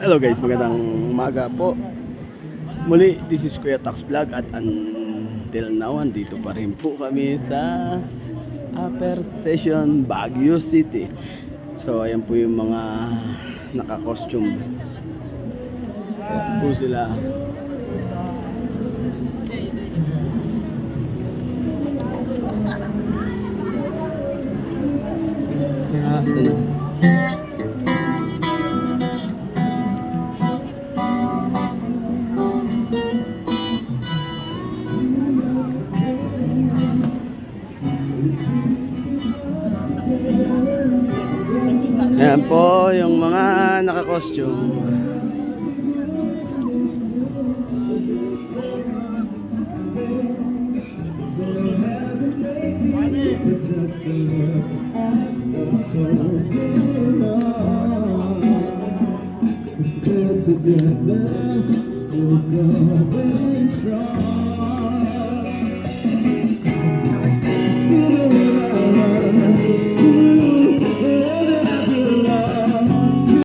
Hello guys, magandang umaga po. Muli, this is Kuya Tax Vlog at until now, andito pa rin po kami sa Upper Session, Baguio City. So, ayan po yung mga naka-costume. Ayan po sila. Sana. Ayan po yung mga naka-costume.